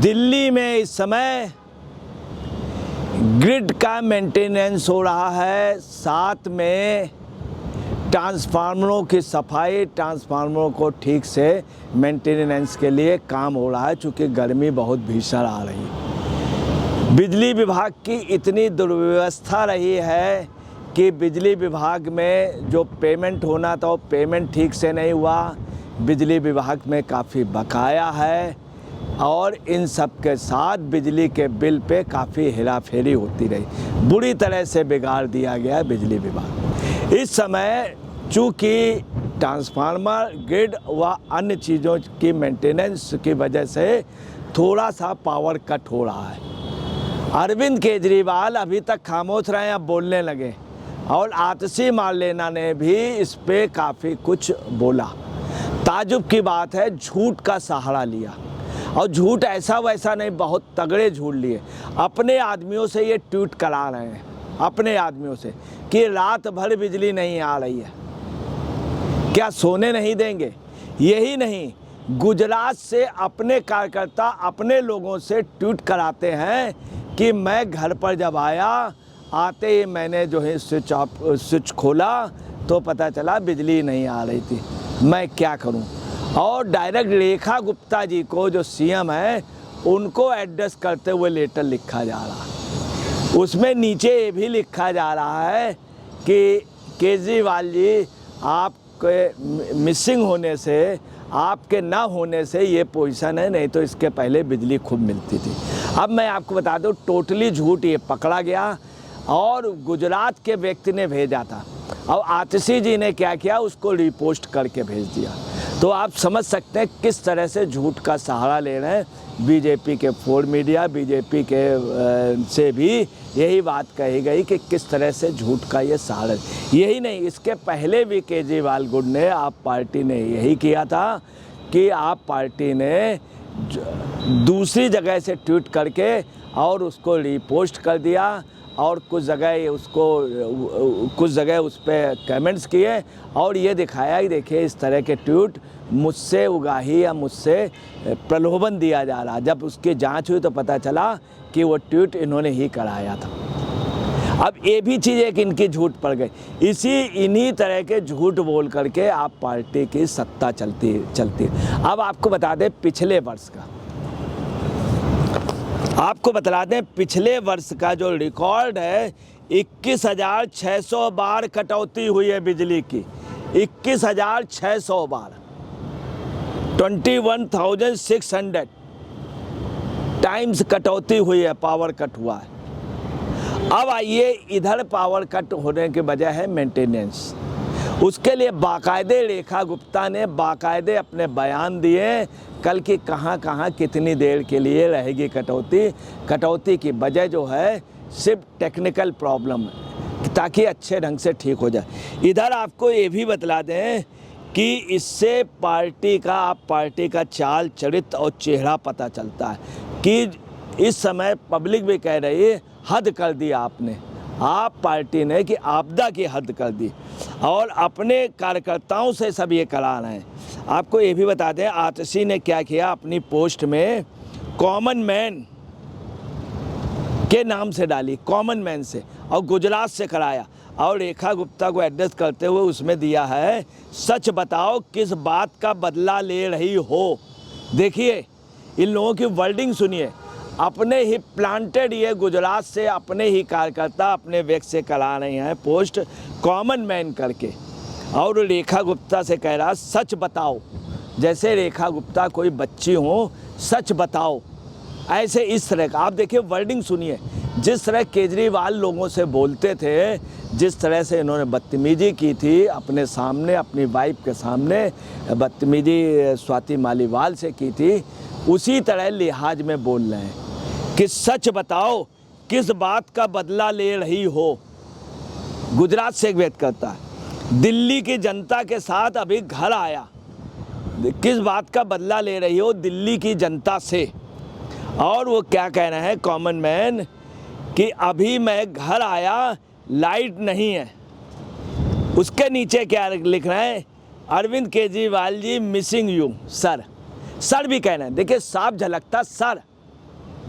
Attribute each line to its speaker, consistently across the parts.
Speaker 1: दिल्ली में इस समय ग्रिड का मेंटेनेंस हो रहा है, साथ में ट्रांसफार्मरों की सफाई, ट्रांसफार्मरों को ठीक से मेंटेनेंस के लिए काम हो रहा है, चूँकि गर्मी बहुत भीषण आ रही है। बिजली विभाग की इतनी दुर्व्यवस्था रही है कि बिजली विभाग में जो पेमेंट होना था वो पेमेंट ठीक से नहीं हुआ, बिजली विभाग में काफ़ी बकाया है और इन सब के साथ बिजली के बिल पे काफ़ी हेराफेरी होती रही, बुरी तरह से बिगाड़ दिया गया है बिजली विभाग। इस समय चूँकि ट्रांसफार्मर, ग्रिड व अन्य चीज़ों की मेंटेनेंस की वजह से थोड़ा सा पावर कट हो रहा है। अरविंद केजरीवाल अभी तक खामोश रहे, अब बोलने लगे और आतिशी मार्लेना ने भी इस पे काफ़ी कुछ बोला। ताजुब की बात है, झूठ का सहारा लिया और झूठ ऐसा वैसा नहीं, बहुत तगड़े झूठ लिए। अपने आदमियों से ये ट्वीट करा रहे हैं, अपने आदमियों से, कि रात भर बिजली नहीं आ रही है, क्या सोने नहीं देंगे? यही नहीं, गुजरात से अपने कार्यकर्ता अपने लोगों से ट्वीट कराते हैं कि मैं घर पर जब आया, आते ही मैंने जो है स्विच खोला तो पता चला बिजली नहीं आ रही थी, मैं क्या करूं? और डायरेक्ट रेखा गुप्ता जी को, जो सीएम है, उनको एड्रेस करते हुए लेटर लिखा जा रहा है। उसमें नीचे ये भी लिखा जा रहा है कि केजरीवाल जी, आपके मिसिंग होने से, आपके ना होने से ये पोजीशन है, नहीं तो इसके पहले बिजली खूब मिलती थी। अब मैं आपको बता दूं, टोटली झूठ ये पकड़ा गया और गुजरात के व्यक्ति ने भेजा था और आतिशी जी ने क्या किया, उसको रिपोस्ट करके भेज दिया। तो आप समझ सकते हैं किस तरह से झूठ का सहारा ले रहे हैं। बीजेपी के फोर मीडिया, बीजेपी के से भी यही बात कही गई कि किस तरह से झूठ का ये सहारा। यही नहीं, इसके पहले भी केजरीवाल गुट ने, आप पार्टी ने यही किया था कि आप पार्टी ने दूसरी जगह से ट्वीट करके और उसको रिपोस्ट कर दिया और कुछ जगह उस पर कमेंट्स किए और ये दिखाया कि देखिए इस तरह के ट्वीट मुझसे उगाही या मुझसे प्रलोभन दिया जा रहा। जब उसकी जांच हुई तो पता चला कि वो ट्वीट इन्होंने ही कराया था। अब ये भी चीज़ है कि इनकी झूठ पड़ गई। इन्हीं तरह के झूठ बोल करके आप पार्टी की सत्ता चलती। अब आपको बता दें पिछले वर्ष का, आपको बता दें पिछले वर्ष का जो रिकॉर्ड है, 21,600 बार कटौती हुई है बिजली की, 21,600 बार, 21,600 टाइम्स कटौती हुई है, पावर कट हुआ है। अब आइए, इधर पावर कट होने की वजह है मेंटेनेंस। उसके लिए बाकायदे रेखा गुप्ता ने बाकायदे अपने बयान दिए कल की कहाँ कहाँ कितनी देर के लिए रहेगी कटौती की वजह जो है सिर्फ टेक्निकल प्रॉब्लम है, ताकि अच्छे ढंग से ठीक हो जाए। इधर आपको ये भी बतला दें कि इससे पार्टी का चाल चरित्र और चेहरा पता चलता है कि इस समय पब्लिक भी कह रही है हद कर दी आपने, आप पार्टी ने कि आपदा की हद कर दी और अपने कार्यकर्ताओं से सब ये करा रहे हैं। आपको ये भी बता दें, आतिशी ने क्या किया, अपनी पोस्ट में कॉमन मैन के नाम से डाली, कॉमन मैन से, और गुजरात से कराया और रेखा गुप्ता को एड्रेस करते हुए उसमें दिया है, सच बताओ किस बात का बदला ले रही हो। देखिए इन लोगों की वर्डिंग सुनिए, अपने ही प्लांटेड, ये गुजरात से अपने ही कार्यकर्ता अपने व्यक्ति से करा रहे हैं पोस्ट कॉमन मैन करके, और रेखा गुप्ता से कह रहा सच बताओ, जैसे रेखा गुप्ता कोई बच्ची हो, सच बताओ, ऐसे इस तरह का। आप देखिए वर्डिंग सुनिए, जिस तरह केजरीवाल लोगों से बोलते थे, जिस तरह से इन्होंने बदतमीजी की थी अपने सामने, अपनी वाइफ के सामने बदतमीजी स्वाति मालीवाल से की थी, उसी तरह लिहाज में बोल रहे हैं कि सच बताओ किस बात का बदला ले रही हो। गुजरात से एक व्यक्ति करता है, दिल्ली की जनता के साथ अभी घर आया, किस बात का बदला ले रही हो दिल्ली की जनता से। और वो क्या कह रहे हैं कॉमन मैन कि अभी मैं घर आया, लाइट नहीं है। उसके नीचे क्या लिख रहे हैं, Arvind Kejriwal ji missing you sir. Sir भी कहना है, देखिए साफ झलकता सर,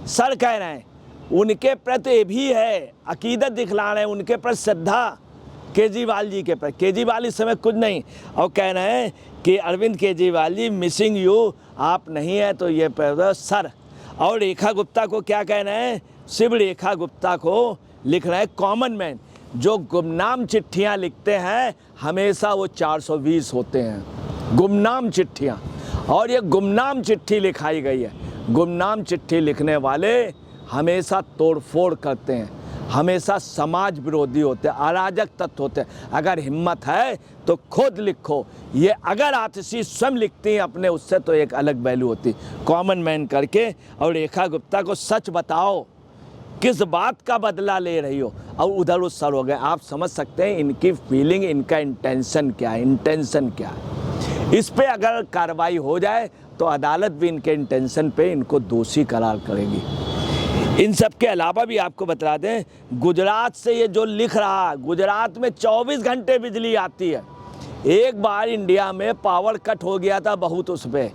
Speaker 1: सर कह रहे हैं, उनके प्रति भी है अकीदत दिखला रहे हैं, उनके प्रति श्रद्धा केजरीवाल जी के प्रति। केजरीवाल इस समय कुछ नहीं, और कह रहे हैं कि अरविंद केजरीवाल जी मिसिंग यू, आप नहीं है तो ये सर। और रेखा गुप्ता को क्या कह रहे हैं, शिव रेखा गुप्ता को लिख रहे हैं कॉमन मैन। जो गुमनाम चिट्ठियां लिखते हैं हमेशा वो 420 होते हैं, गुमनाम चिट्ठियां। और ये गुमनाम चिट्ठी लिखाई गई है। गुमनाम चिट्ठी लिखने वाले हमेशा तोड़फोड़ करते हैं, हमेशा समाज विरोधी होते हैं, अराजक तत्व होते हैं। अगर हिम्मत है तो खुद लिखो। ये अगर आतिशी स्वयं लिखती हैं अपने उससे तो एक अलग वैल्यू होती, कॉमन मैन करके। और रेखा गुप्ता को सच बताओ किस बात का बदला ले रही हो, और उधर उस सर हो गए। आप समझ सकते हैं इनकी फीलिंग, इनका इंटेंशन क्या है, इंटेंशन क्या है। इस पे अगर कार्रवाई हो जाए तो अदालत भी इनके इंटेंशन पे इनको दोषी करार करेगी। इन सब के अलावा भी आपको बता दें, गुजरात से ये जो लिख रहा है, गुजरात में 24 घंटे बिजली आती है। एक बार इंडिया में पावर कट हो गया था बहुत उस पर,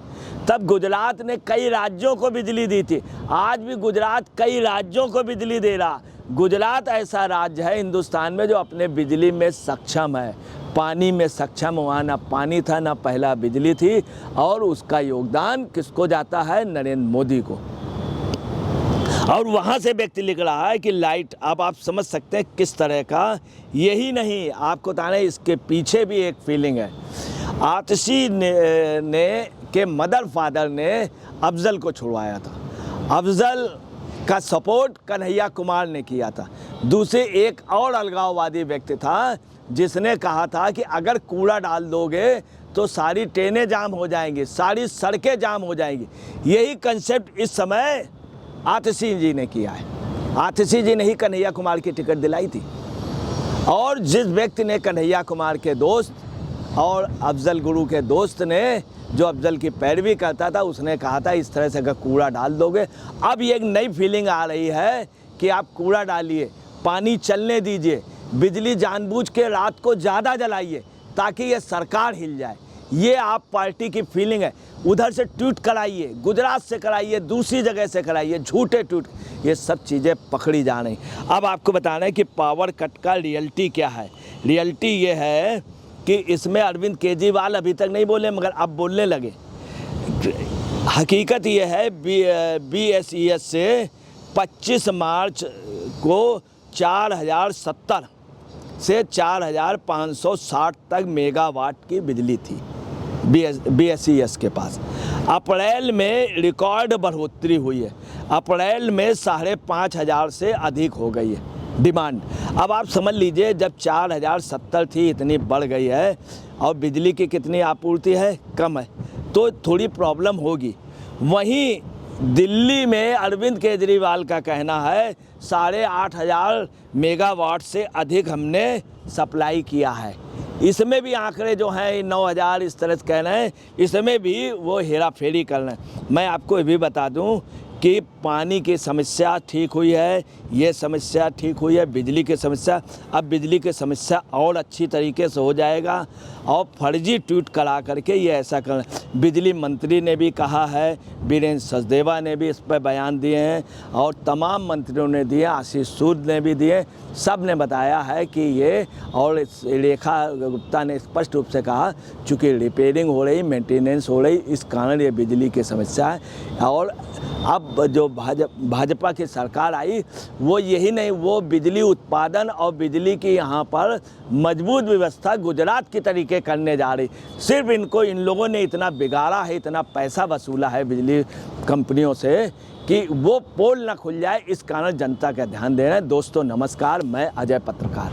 Speaker 1: तब गुजरात ने कई राज्यों को बिजली दी थी। आज भी गुजरात कई राज्यों को बिजली दे रहा। गुजरात ऐसा राज्य है हिंदुस्तान में जो अपने बिजली में सक्षम है, पानी में सक्षम। वहाँ ना पानी था ना पहला बिजली थी, और उसका योगदान किसको जाता है, नरेंद्र मोदी को। और वहाँ से व्यक्ति लिख रहा है कि लाइट, अब आप समझ सकते हैं किस तरह का। यही नहीं, आपको बता रहे इसके पीछे भी एक फीलिंग है। आतिशी ने के मदर फादर ने अफजल को छुड़वाया था। अफजल का सपोर्ट कन्हैया कुमार ने किया था। दूसरे एक और अलगाववादी व्यक्ति था जिसने कहा था कि अगर कूड़ा डाल दोगे तो सारी ट्रेनें जाम हो जाएंगी, सारी सड़कें जाम हो जाएंगी। यही कंसेप्ट इस समय आतिशी जी ने किया है। आतिशी जी ने ही कन्हैया कुमार की टिकट दिलाई थी। और जिस व्यक्ति ने कन्हैया कुमार के दोस्त और अफजल गुरु के दोस्त ने, जो अफजल की पैरवी करता था, उसने कहा था इस तरह से अगर कूड़ा डाल दोगे। अब ये एक नई फीलिंग आ रही है कि आप कूड़ा डालिए, पानी चलने दीजिए, बिजली जानबूझ के रात को ज़्यादा जलाइए ताकि ये सरकार हिल जाए। ये आप पार्टी की फीलिंग है। उधर से ट्वीट कराइए, गुजरात से कराइए, दूसरी जगह से कराइए, झूठे ट्वीट, ये सब चीज़ें पकड़ी जा रही। अब आपको बताना है कि पावर कट का रियलिटी क्या है। रियलिटी ये है कि इसमें अरविंद केजरीवाल अभी तक नहीं बोले, मगर अब बोलने लगे। हकीकत ये है BSES से 25 मार्च को 4070 से 4560 तक मेगावाट की बिजली थी BSES के पास। अप्रैल में रिकॉर्ड बढ़ोतरी हुई है। अप्रैल में 5500 से अधिक हो गई है डिमांड। अब आप समझ लीजिए, जब 4070 थी, इतनी बढ़ गई है, और बिजली की कितनी आपूर्ति है, कम है, तो थोड़ी प्रॉब्लम होगी। वहीं दिल्ली में अरविंद केजरीवाल का कहना है 8500 मेगावाट से अधिक हमने सप्लाई किया है। इसमें भी आंकड़े जो हैं 9000 इस तरह से कह रहे हैं, इसमें भी वो हेरा फेरी कर रहे हैं। मैं आपको ये भी बता दूं कि पानी की समस्या ठीक हुई है, ये समस्या ठीक हुई है, बिजली की समस्या, अब बिजली की समस्या और अच्छी तरीके से हो जाएगा। और फर्जी ट्वीट करा करके ये ऐसा कर, बिजली मंत्री ने भी कहा है, वीरेंद्र सचदेवा ने भी इस पर बयान दिए हैं, और तमाम मंत्रियों ने दिए, आशीष सूद ने भी दिए, सब ने बताया है कि ये, और रेखा गुप्ता ने स्पष्ट रूप से कहा चूँकि रिपेयरिंग हो रही, मेंटेनेंस हो रही, इस कारण ये बिजली की समस्या है। और अब जो भाजपा की सरकार आई, वो यही नहीं, वो बिजली उत्पादन और बिजली की यहाँ पर मजबूत व्यवस्था गुजरात की तरीके करने जा रही। सिर्फ इनको, इन लोगों ने इतना बिगाड़ा है, इतना पैसा वसूला है बिजली कंपनियों से कि वो पोल ना खुल जाए, इस कारण जनता का ध्यान दे रहे हैं। दोस्तों नमस्कार, मैं अजय पत्रकार।